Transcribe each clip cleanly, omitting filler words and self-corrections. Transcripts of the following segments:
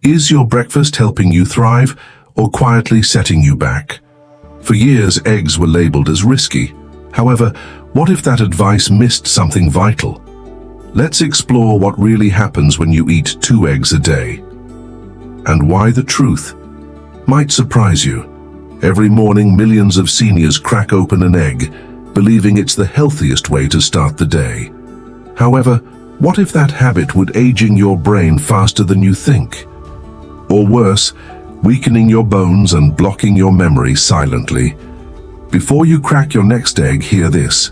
Is your breakfast helping you thrive or quietly setting you back? For years, eggs were labeled as risky. However, what if that advice missed something vital? Let's explore what really happens when you eat 2 eggs a day, and why the truth might surprise you. Every morning, millions of seniors crack open an egg, believing it's the healthiest way to start the day. However, what if that habit would aging your brain faster than you think? Or worse, weakening your bones and blocking your memory silently? Before you crack your next egg, hear this.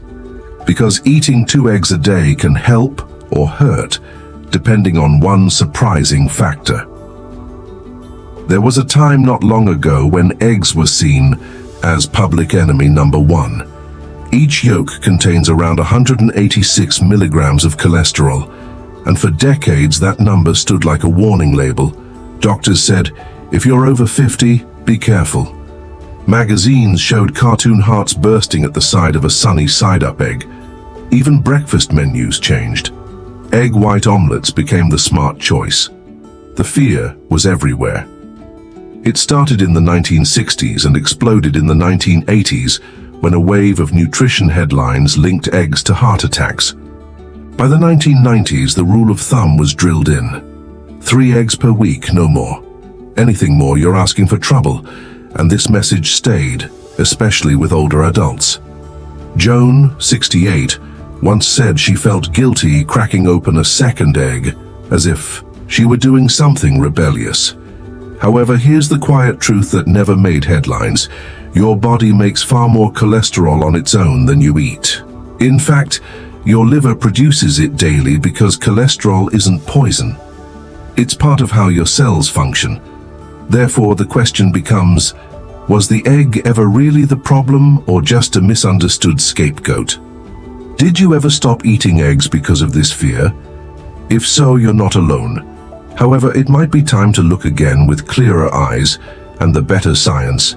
Because eating 2 eggs a day can help or hurt, depending on one surprising factor. There was a time not long ago when eggs were seen as public enemy number 1. Each yolk contains around 186 milligrams of cholesterol, and for decades that number stood like a warning label. Doctors said, if you're over 50, be careful. Magazines showed cartoon hearts bursting at the side of a sunny side-up egg. Even breakfast menus changed. Egg white omelets became the smart choice. The fear was everywhere. It started in the 1960s and exploded in the 1980s when a wave of nutrition headlines linked eggs to heart attacks. By the 1990s, the rule of thumb was drilled in. 3 eggs per week, no more. Anything more, you're asking for trouble, and this message stayed, especially with older adults. Joan, 68, once said she felt guilty cracking open a second egg, as if she were doing something rebellious. However, here's the quiet truth that never made headlines. Your body makes far more cholesterol on its own than you eat. In fact, your liver produces it daily because cholesterol isn't poison. It's part of how your cells function. Therefore, the question becomes, was the egg ever really the problem or just a misunderstood scapegoat? Did you ever stop eating eggs because of this fear? If so, you're not alone. However, it might be time to look again with clearer eyes and the better science.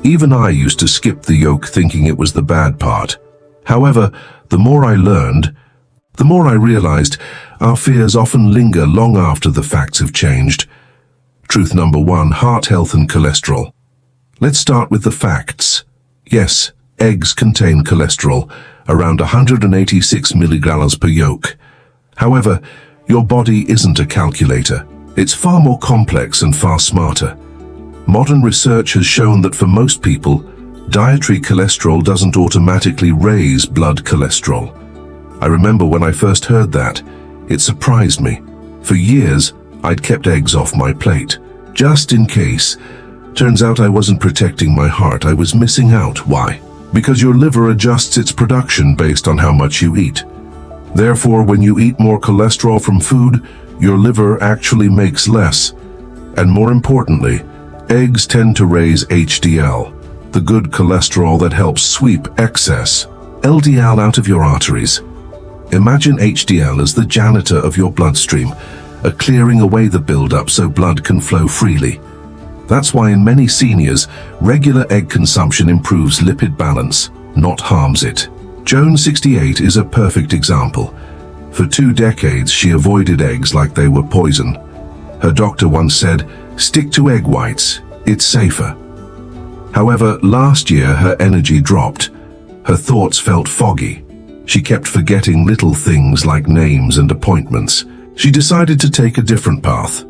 Even I used to skip the yolk thinking it was the bad part. However, the more I learned, the more I realized our fears often linger long after the facts have changed. Truth number 1, heart health and cholesterol. Let's start with the facts. Yes, eggs contain cholesterol, around 186 milligrams per yolk. However, your body isn't a calculator. It's far more complex and far smarter. Modern research has shown that for most people, dietary cholesterol doesn't automatically raise blood cholesterol. I remember when I first heard that, it surprised me. For years, I'd kept eggs off my plate, just in case. Turns out I wasn't protecting my heart, I was missing out. Why? Because your liver adjusts its production based on how much you eat. Therefore, when you eat more cholesterol from food, your liver actually makes less. And more importantly, eggs tend to raise HDL, the good cholesterol that helps sweep excess LDL out of your arteries. Imagine HDL as the janitor of your bloodstream, clearing away the buildup so blood can flow freely. That's why in many seniors, regular egg consumption improves lipid balance, not harms it. Joan, 68, is a perfect example. For 2 decades, she avoided eggs like they were poison. Her doctor once said, "Stick to egg whites, it's safer." However, last year her energy dropped. Her thoughts felt foggy. She kept forgetting little things like names and appointments. She decided to take a different path.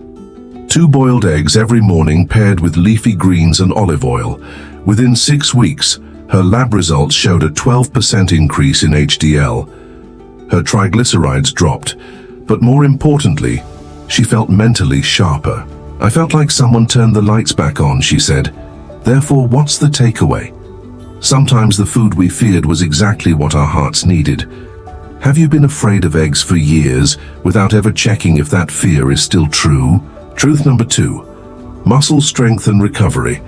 2 boiled eggs every morning paired with leafy greens and olive oil. Within 6 weeks, her lab results showed a 12% increase in HDL. Her triglycerides dropped, but more importantly, she felt mentally sharper. "I felt like someone turned the lights back on," she said. Therefore, what's the takeaway? Sometimes the food we feared was exactly what our hearts needed. Have you been afraid of eggs for years without ever checking if that fear is still true? Truth number 2, muscle strength and recovery.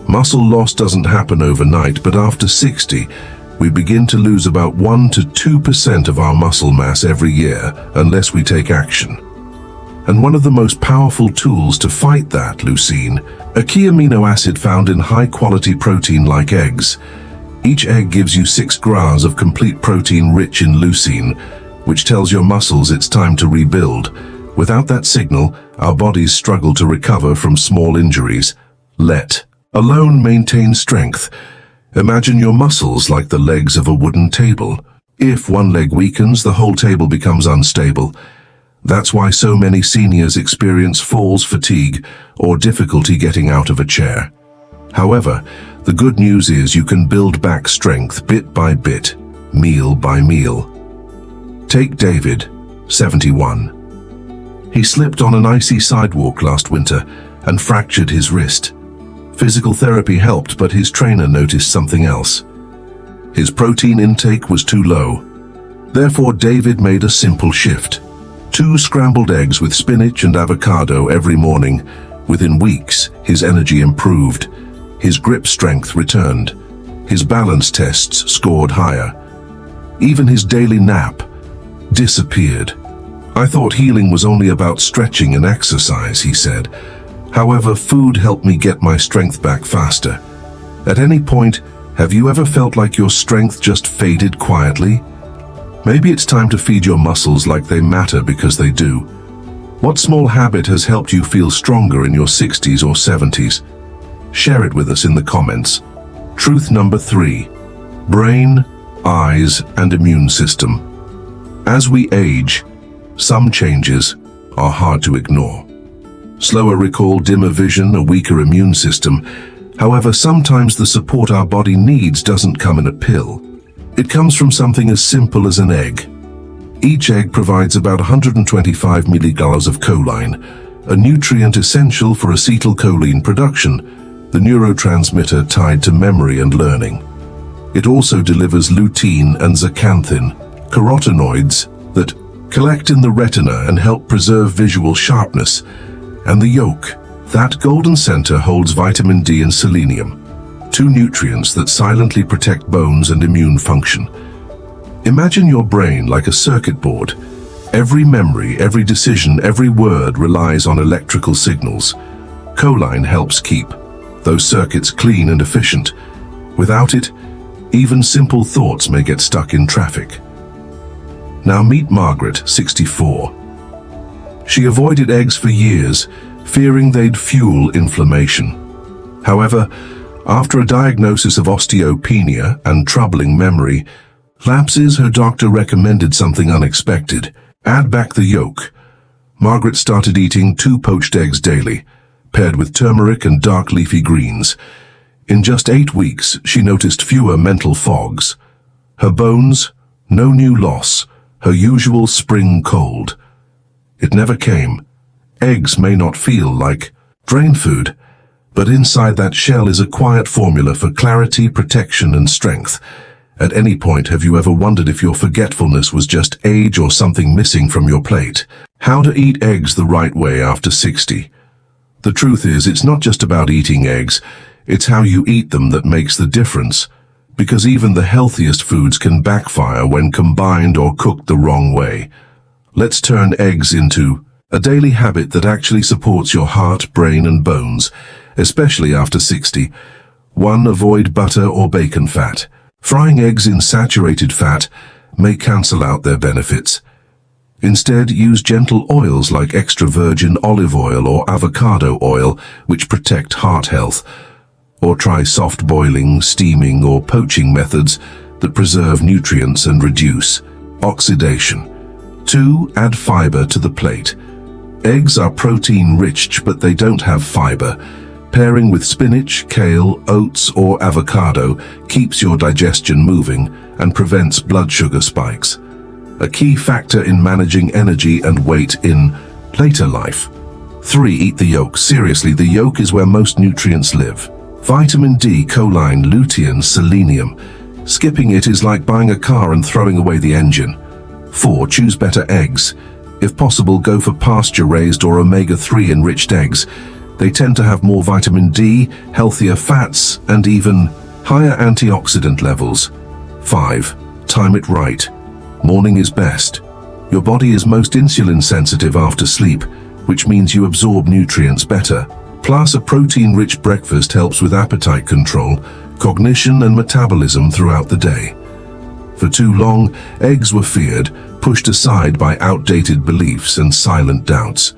Muscle loss doesn't happen overnight, but after 60, we begin to lose about 1 to 2% of our muscle mass every year unless we take action. And one of the most powerful tools to fight that, leucine, a key amino acid found in high-quality protein like eggs. Each egg gives you 6 grams of complete protein rich in leucine, which tells your muscles it's time to rebuild. Without that signal, our bodies struggle to recover from small injuries. Let alone maintain strength. Imagine your muscles like the legs of a wooden table. If one leg weakens, the whole table becomes unstable. That's why so many seniors experience falls, fatigue, or difficulty getting out of a chair. However, the good news is you can build back strength bit by bit, meal by meal. Take David, 71. He slipped on an icy sidewalk last winter and fractured his wrist. Physical therapy helped, but his trainer noticed something else. His protein intake was too low. Therefore, David made a simple shift. 2 scrambled eggs with spinach and avocado every morning. Within weeks, his energy improved. His grip strength returned. His balance tests scored higher. Even his daily nap disappeared. I thought healing was only about stretching and exercise, he said. However, food helped me get my strength back faster. At any point, have you ever felt like your strength just faded quietly? Maybe it's time to feed your muscles like they matter, because they do. What small habit has helped you feel stronger in your 60s or 70s? Share it with us in the comments. Truth number 3. Brain, eyes, and immune system. As we age, some changes are hard to ignore. Slower recall, dimmer vision, a weaker immune system. However, sometimes the support our body needs doesn't come in a pill. It comes from something as simple as an egg. Each egg provides about 125 milligallons of choline, a nutrient essential for acetylcholine production, the neurotransmitter tied to memory and learning. It also delivers lutein and zeaxanthin, carotenoids that collect in the retina and help preserve visual sharpness. And the yolk, that golden center, holds vitamin D and selenium, 2 nutrients that silently protect bones and immune function. Imagine your brain like a circuit board. Every memory, every decision, every word relies on electrical signals. Choline helps keep those circuits clean and efficient. Without it, even simple thoughts may get stuck in traffic. Now meet Margaret, 64. She avoided eggs for years, fearing they'd fuel inflammation. However, after a diagnosis of osteopenia and troubling memory lapses, her doctor recommended something unexpected. Add back the yolk. Margaret started eating 2 poached eggs daily, paired with turmeric and dark leafy greens. In just 8 weeks, she noticed fewer mental fogs. Her bones, no new loss, her usual spring cold. It never came. Eggs may not feel like brain food, but inside that shell is a quiet formula for clarity, protection, and strength. At any point, have you ever wondered if your forgetfulness was just age or something missing from your plate? How to eat eggs the right way after 60. The truth is, it's not just about eating eggs, it's how you eat them that makes the difference. Because even the healthiest foods can backfire when combined or cooked the wrong way. Let's turn eggs into a daily habit that actually supports your heart, brain, and bones, especially after 60. 1. Avoid butter or bacon fat. Frying eggs in saturated fat may cancel out their benefits. Instead, use gentle oils like extra virgin olive oil or avocado oil, which protect heart health. Or try soft boiling, steaming, or poaching methods that preserve nutrients and reduce oxidation. 2. Add fiber to the plate. Eggs are protein-rich, but they don't have fiber. Pairing with spinach, kale, oats, or avocado keeps your digestion moving and prevents blood sugar spikes. A key factor in managing energy and weight in later life. 3. Eat the yolk. Seriously, the yolk is where most nutrients live. Vitamin D, choline, lutein, selenium. Skipping it is like buying a car and throwing away the engine. 4. Choose better eggs. If possible, go for pasture-raised or omega-3 enriched eggs. They tend to have more vitamin D, healthier fats, and even higher antioxidant levels. 5. Time it right. Morning is best. Your body is most insulin sensitive after sleep, which means you absorb nutrients better. Plus, a protein-rich breakfast helps with appetite control, cognition, and metabolism throughout the day. For too long, eggs were feared, pushed aside by outdated beliefs and silent doubts.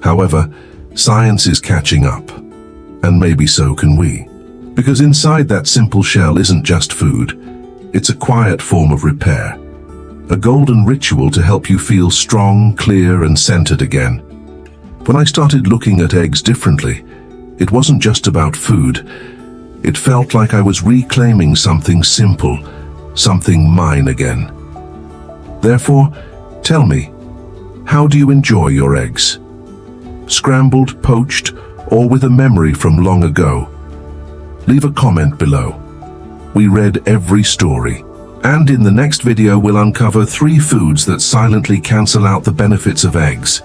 However, science is catching up, and maybe so can we. Because inside that simple shell isn't just food, it's a quiet form of repair. A golden ritual to help you feel strong, clear, and centered again. When I started looking at eggs differently, it wasn't just about food. It felt like I was reclaiming something simple, something mine again. Therefore, tell me, how do you enjoy your eggs? Scrambled, poached, or with a memory from long ago? Leave a comment below. We read every story. And in the next video, we'll uncover 3 foods that silently cancel out the benefits of eggs.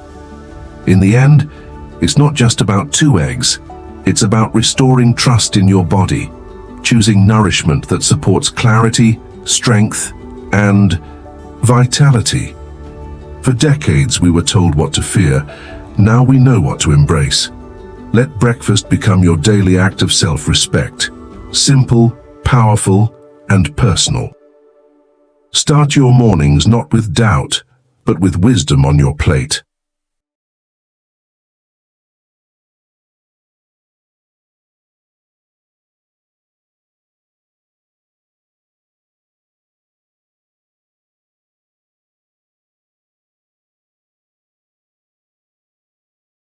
In the end, it's not just about 2 eggs. It's about restoring trust in your body, choosing nourishment that supports clarity, strength, and vitality. For decades, we were told what to fear. Now we know what to embrace. Let breakfast become your daily act of self-respect. Simple, powerful, and personal. Start your mornings not with doubt, but with wisdom on your plate.